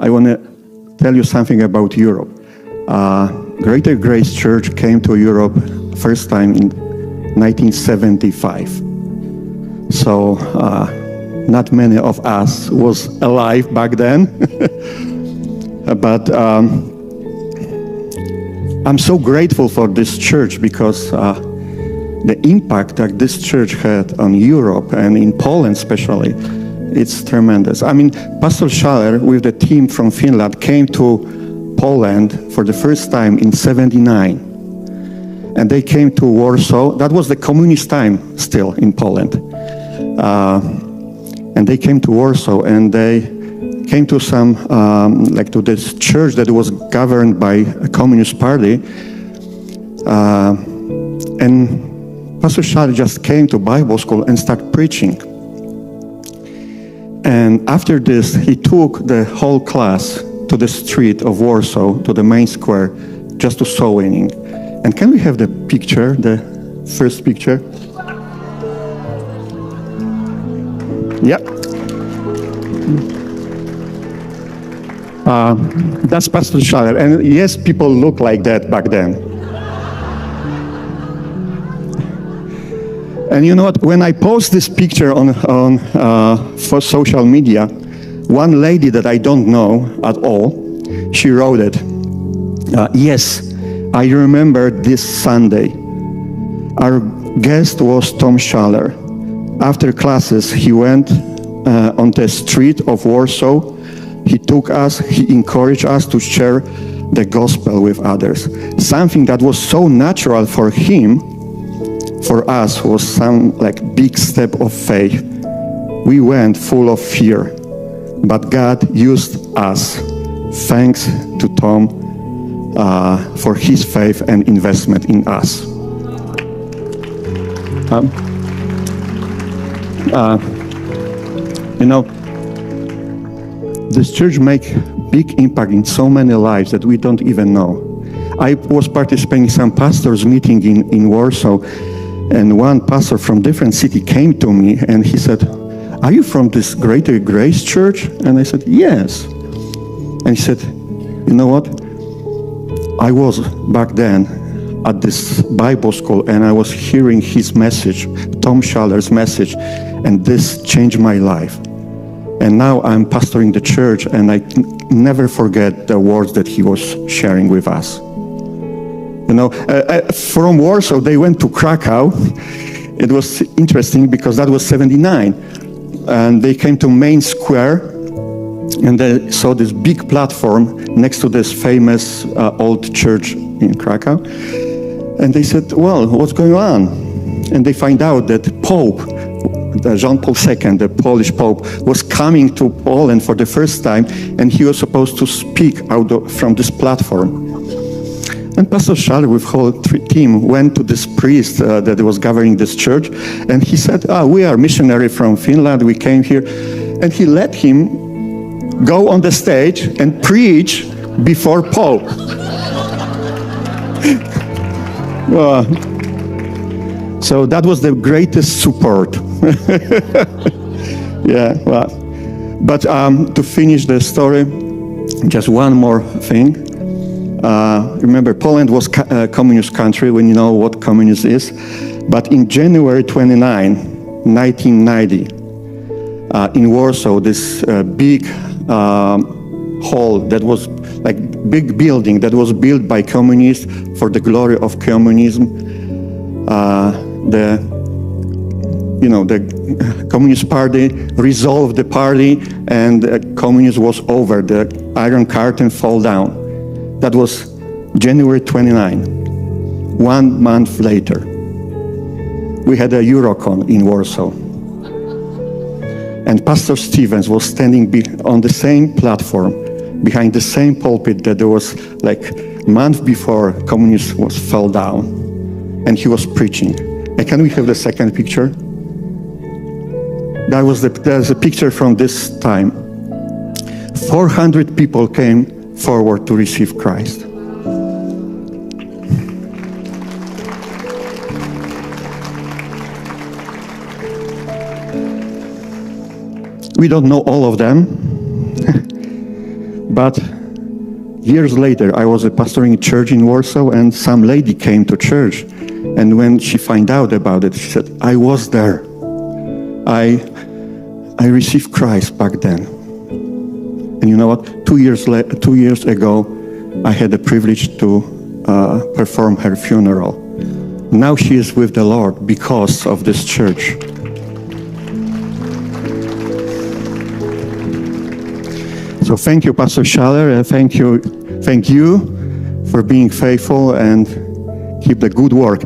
I want to tell you something about Europe. Greater Grace Church came to Europe first time in 1975. So not many of us was alive back then. But I'm so grateful for this church because the impact that this church had on Europe and in Poland especially, it's tremendous. I mean, Pastor Schaller with the team from Finland came to Poland for the first time in '79. And they came to Warsaw. That was the communist time still in Poland. And they came to Warsaw and they came to some, to this church that was governed by a communist party. And Pastor Schaller just came to Bible school and started preaching. And after this, he took the whole class to the street of Warsaw, to the main square, just to soul winning. And can we have the picture, the first picture? Yeah. That's Pastor Schaller. And yes, people look like that back then. And you know what? When I post this picture for social media, one lady that I don't know at all, she wrote it. Yes, I remember this Sunday. Our guest was Tom Schaller. After classes, he went on the street of Warsaw. He took us, he encouraged us to share the gospel with others. Something that was so natural for him, for us, was some big step of faith. We went full of fear, but God used us. Thanks to Tom for his faith and investment in us. This church make big impact in so many lives that we don't even know. I was participating in some pastors' meeting in Warsaw, and one pastor from different city came to me and he said, "Are you from this Greater Grace Church?" And I said, "Yes." And he said, "You know what? I was back then at this Bible school and I was hearing his message, Tom Schaller's message, and this changed my life. And now I'm pastoring the church and I never forget the words that he was sharing with us." From Warsaw, they went to Krakow. It was interesting because that was '79. And they came to Main Square and they saw this big platform next to this famous old church in Krakow. And they said, "Well, what's going on?" And they find out that Pope, John Paul II, the Polish Pope, was coming to Poland for the first time, and he was supposed to speak from this platform. And Pastor Schaller with whole team went to this priest that was governing this church, and he said, "We are missionary from Finland, we came here." And he let him go on the stage and preach before Pope. So that was the greatest support. Yeah, well. But to finish the story, just one more thing. Remember, Poland was a communist country, when you know what communism is. But in January 29, 1990, in Warsaw, this big hall that was big building that was built by communists for the glory of communism. The Communist Party resolved the party and communism was over. The Iron Curtain fell down. That was January 29. 1 month later, we had a Eurocon in Warsaw. And Pastor Stevens was standing on the same platform, behind the same pulpit that there was a month before communism fell down. And he was preaching. And can we have the second picture? There's a picture from this time. 400 people came forward to receive Christ. We don't know all of them, But years later, I was a pastoring a church in Warsaw, and some lady came to church. And when she found out about it, she said, I was there. I received Christ back then. And you know what? 2 years ago, I had the privilege to perform her funeral. Now she is with the Lord because of this church. So thank you, Pastor Schaller, and thank you for being faithful and keep the good work.